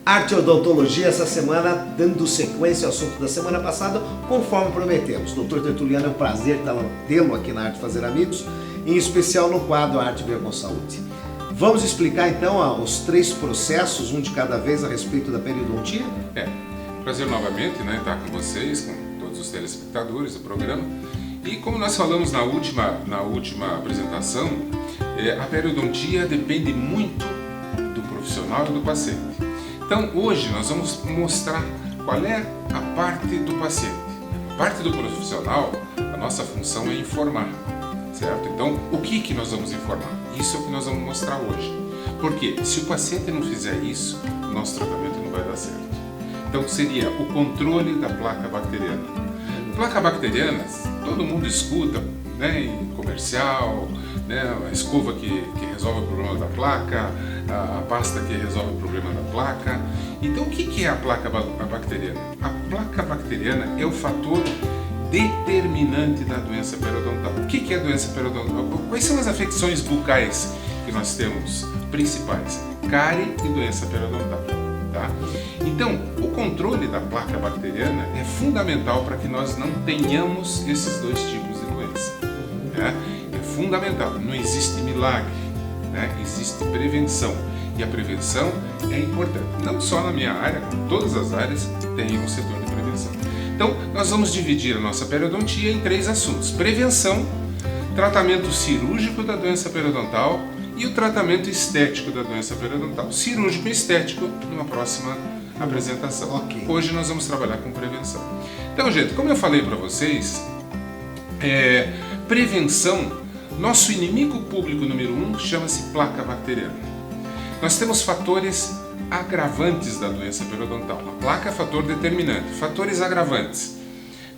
Arte e Odontologia essa semana, dando sequência ao assunto da semana passada, conforme prometemos. Dr. Tertuliano, é um prazer tê-lo aqui na Arte Fazer Amigos, em especial no quadro Arte Ver com Saúde. Vamos explicar então os 3 processos, um de cada vez, a respeito da periodontia? Prazer novamente, estar com vocês, com todos os telespectadores do programa. E como nós falamos na última apresentação, a periodontia depende muito do profissional e do paciente. Então hoje nós vamos mostrar qual é a parte do paciente. A parte do profissional, a nossa função é informar, certo? Então o que nós vamos informar? Isso é o que nós vamos mostrar hoje. Porque se o paciente não fizer isso, o nosso tratamento não vai dar certo. Então seria o controle da placa bacteriana. Placa bacteriana, todo mundo escuta, em comercial, a escova que resolve o problema da placa, a pasta que resolve o problema da placa. Então o que é a placa bacteriana? A placa bacteriana é o fator determinante da doença periodontal. O que é a doença periodontal? Quais são as afecções bucais que nós temos principais? Cárie e doença periodontal. Tá? Então, o controle da placa bacteriana é fundamental para que nós não tenhamos esses 2 tipos de doença. É fundamental, não existe milagre, existe prevenção. E a prevenção é importante, não só na minha área, como todas as áreas têm um setor de prevenção. Então, nós vamos dividir a nossa periodontia em 3 assuntos: prevenção, tratamento cirúrgico da doença periodontal e o tratamento estético da doença periodontal. Cirúrgico e estético numa próxima apresentação. Okay. Hoje nós vamos trabalhar com prevenção. Então, gente, como eu falei para vocês, prevenção, nosso inimigo público número 1 chama-se placa bacteriana. Nós temos fatores agravantes da doença periodontal. A placa é fator determinante. Fatores agravantes: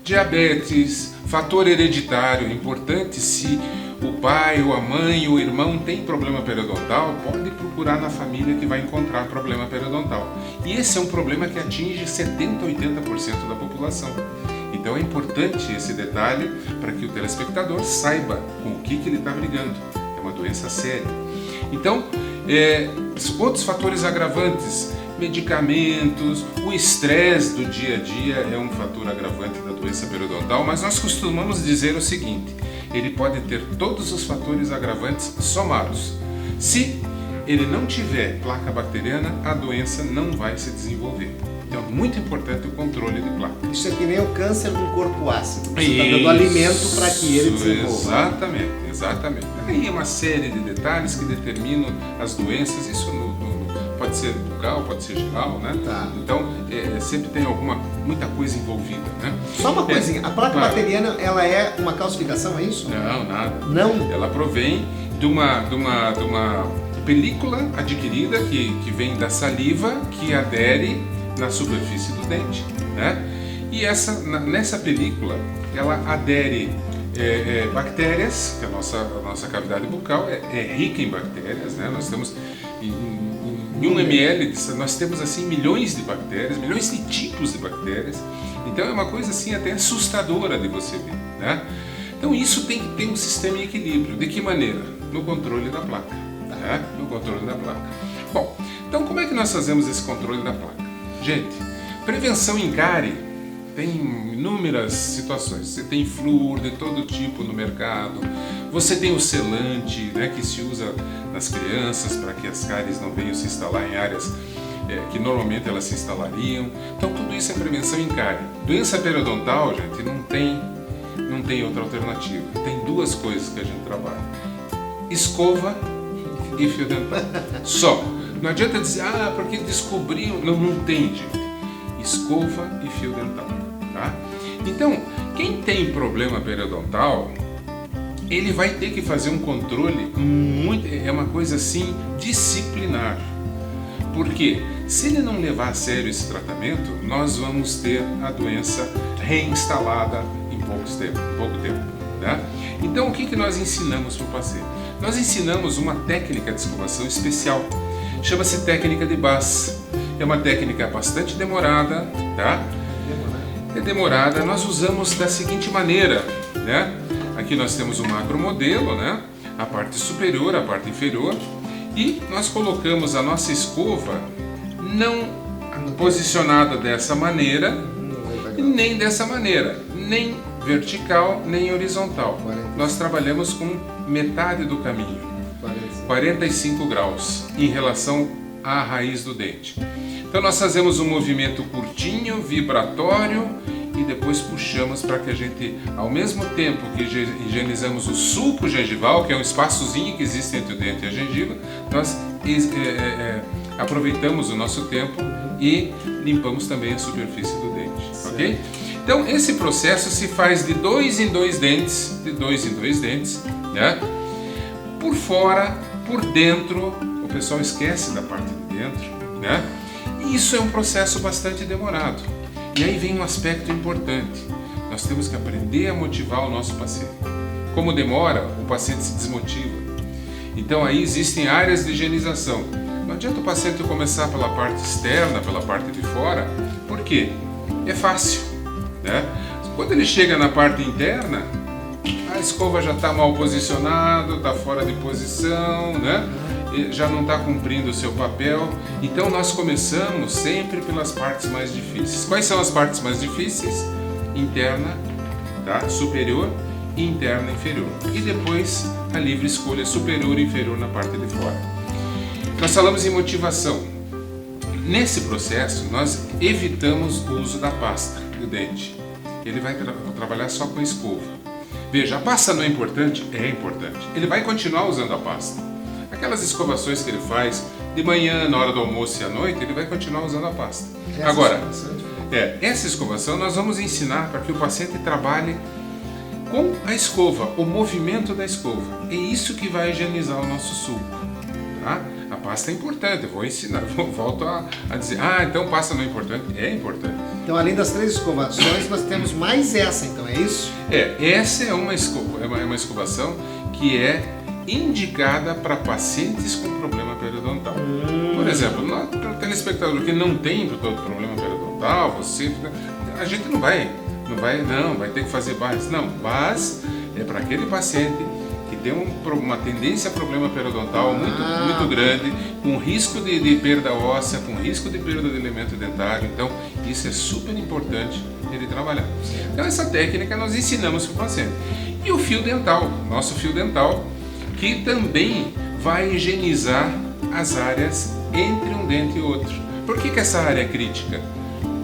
diabetes, fator hereditário. Importante, se o pai, ou a mãe, ou o irmão tem problema periodontal, pode procurar na família que vai encontrar problema periodontal. E esse é um problema que atinge 70% a 80% da população. Então é importante esse detalhe para que o telespectador saiba com o que ele está brigando. É uma doença séria. Então, outros fatores agravantes: medicamentos, o estresse do dia a dia é um fator agravante da doença periodontal, mas nós costumamos dizer o seguinte: ele pode ter todos os fatores agravantes somados. Se ele não tiver placa bacteriana, a doença não vai se desenvolver. Então, muito importante o controle de placa. Isso é que nem o câncer do corpo ácido. Você está dando alimento para que ele desenvolva. Exatamente. Aí uma série de detalhes que determinam as doenças. Isso pode ser bucal, pode ser geral, Tá. Então, sempre tem muita coisa envolvida, Só uma coisinha, a placa bacteriana, ela é uma calcificação, é isso? Não, nada. Não? Ela provém de uma película adquirida que vem da saliva, que adere na superfície do dente, E nessa película ela adere bactérias, que a nossa cavidade bucal é rica em bactérias, Nós temos em 1 ml nós temos assim milhões de bactérias, milhões de tipos de bactérias. Então é uma coisa assim até assustadora de você ver, Então isso tem que ter um sistema em equilíbrio. De que maneira? No controle da placa, No controle da placa. Bom, então como é que nós fazemos esse controle da placa? Gente, prevenção em cárie tem inúmeras situações. Você tem flúor de todo tipo no mercado, você tem o selante, que se usa nas crianças para que as cáries não venham se instalar em áreas que normalmente elas se instalariam. Então tudo isso é prevenção em cárie. Doença periodontal, gente, não tem outra alternativa. Tem 2 coisas que a gente trabalha: escova e fio dental. Só. Não adianta dizer, porque descobriu. Não tem, gente. Escova e fio dental, Então, quem tem problema periodontal, ele vai ter que fazer um controle é uma coisa assim, disciplinar. Porque se ele não levar a sério esse tratamento, nós vamos ter a doença reinstalada em pouco tempo, Então, o que nós ensinamos para o paciente? Nós ensinamos uma técnica de escovação especial. Chama-se técnica de Bass. É uma técnica bastante demorada, É demorada. Nós usamos da seguinte maneira, Aqui nós temos um macromodelo, A parte superior, a parte inferior, e nós colocamos a nossa escova não posicionada dessa maneira e nem dessa maneira, nem vertical nem horizontal. Nós trabalhamos com metade do caminho, 45 graus em relação à raiz do dente. Então nós fazemos um movimento curtinho, vibratório, e depois puxamos para que a gente, ao mesmo tempo que higienizamos o sulco gengival, que é um espaçozinho que existe entre o dente e a gengiva, nós aproveitamos o nosso tempo e limpamos também a superfície do dente, ok? Então esse processo se faz de 2 em 2 dentes, né? Por fora, por dentro, o pessoal esquece da parte de dentro, né? E isso é um processo bastante demorado. E aí vem um aspecto importante. Nós temos que aprender a motivar o nosso paciente. Como demora, o paciente se desmotiva. Então aí existem áreas de higienização. Não adianta o paciente começar pela parte externa, pela parte de fora. Por quê? É fácil, né? Quando ele chega na parte interna, a escova já está mal posicionada, está fora de posição, né? Já não está cumprindo o seu papel. Então nós começamos sempre pelas partes mais difíceis. Quais são as partes mais difíceis? Interna, tá? Superior, e interna, inferior. E depois a livre escolha superior e inferior na parte de fora. Nós falamos em motivação. Nesse processo nós evitamos o uso da pasta do dente. Ele vai trabalhar só com a escova. Veja, a pasta não é importante? É importante. Ele vai continuar usando a pasta. Aquelas escovações que ele faz de manhã, na hora do almoço e à noite, ele vai continuar usando a pasta. Agora, essa escovação nós vamos ensinar para que o paciente trabalhe com a escova, o movimento da escova. É isso que vai higienizar o nosso sulco, tá? A pasta é importante, eu vou ensinar, volto a dizer, então pasta não é importante? É importante. Então, além das 3 escovações, nós temos mais essa, então, é isso? Essa é uma escovação que é indicada para pacientes com problema periodontal. Por exemplo, para o telespectador que não tem problema periodontal, a gente não vai ter que fazer base. Não, base é para aquele paciente que tem uma tendência a problema periodontal muito grande, com risco de perda óssea, com risco de perda de elemento dentário. Então, isso é super importante ele trabalhar. Então, essa técnica nós ensinamos para o paciente. E o fio dental, nosso fio dental, que também vai higienizar as áreas entre um dente e outro. Por que essa área é crítica?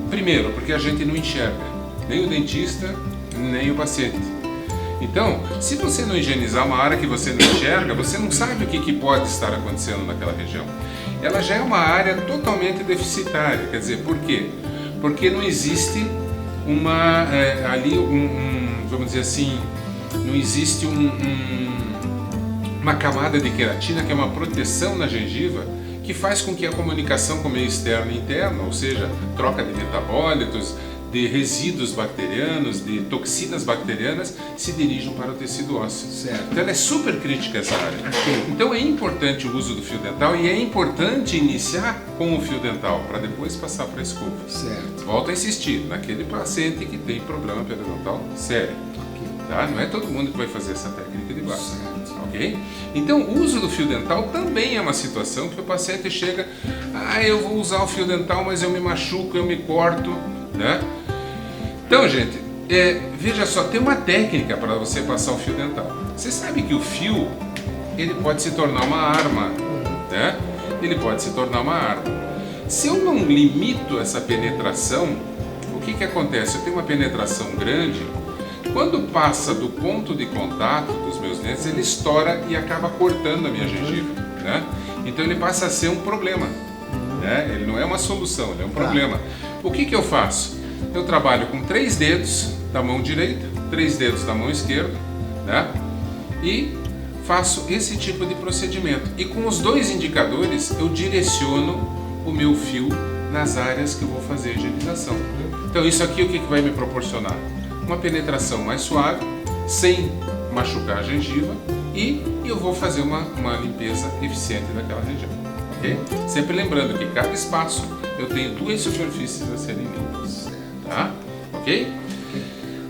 Primeiro, porque a gente não enxerga, nem o dentista, nem o paciente. Então, se você não higienizar uma área que você não enxerga, você não sabe o que pode estar acontecendo naquela região. Ela já é uma área totalmente deficitária. Quer dizer, por quê? Porque não existe vamos dizer assim, não existe uma camada de queratina, que é uma proteção na gengiva, que faz com que a comunicação com o meio externo e interno, ou seja, troca de metabólitos, de resíduos bacterianos, de toxinas bacterianas, se dirijam para o tecido ósseo. Certo. Então ela é super crítica essa área. Então é importante o uso do fio dental e é importante iniciar com o fio dental para depois passar para a escova. Certo. Volto a insistir, naquele paciente que tem problema periodontal sério. Tá? Não é todo mundo que vai fazer essa técnica de base. Ok? Então o uso do fio dental também é uma situação que o paciente chega, eu vou usar o fio dental, mas eu me machuco, eu me corto, né? Então, gente, veja só, tem uma técnica para você passar o fio dental. Você sabe que o fio, ele pode se tornar uma arma, né? Ele pode se tornar uma arma. Se eu não limito essa penetração, o que acontece? Eu tenho uma penetração grande. Quando passa do ponto de contato dos meus dentes, ele estoura e acaba cortando a minha gengiva, né? Então ele passa a ser um problema, né? Ele não é uma solução, ele é um problema. O que eu faço? Eu trabalho com 3 dedos da mão direita, 3 dedos da mão esquerda, né? E faço esse tipo de procedimento. E com os 2 indicadores eu direciono o meu fio nas áreas que eu vou fazer a higienização. Então isso aqui o que vai me proporcionar? Uma penetração mais suave, sem machucar a gengiva, e eu vou fazer uma limpeza eficiente daquela região, ok? Sempre lembrando que cada espaço eu tenho 2 superfícies a serem limpas, tá? Ok?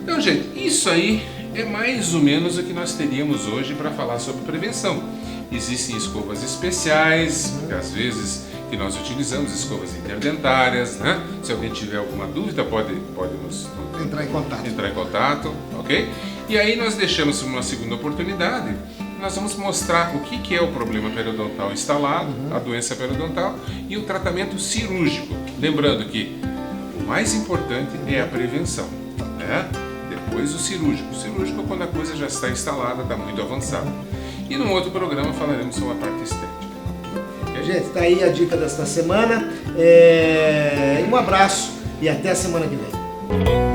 Então, gente, isso aí é mais ou menos o que nós teríamos hoje para falar sobre prevenção. Existem escovas especiais, que às vezes que nós utilizamos, escovas interdentárias, né? Se alguém tiver alguma dúvida, pode nos entrar em contato, ok? E aí nós deixamos uma segunda oportunidade. Nós vamos mostrar o que é o problema periodontal instalado, a doença periodontal e o tratamento cirúrgico. Lembrando que o mais importante é a prevenção, né? Depois o cirúrgico. O cirúrgico é quando a coisa já está instalada, está muito avançada. E num outro programa falaremos sobre a parte estética. Okay? Gente, tá aí a dica desta semana. Um abraço e até a semana que vem.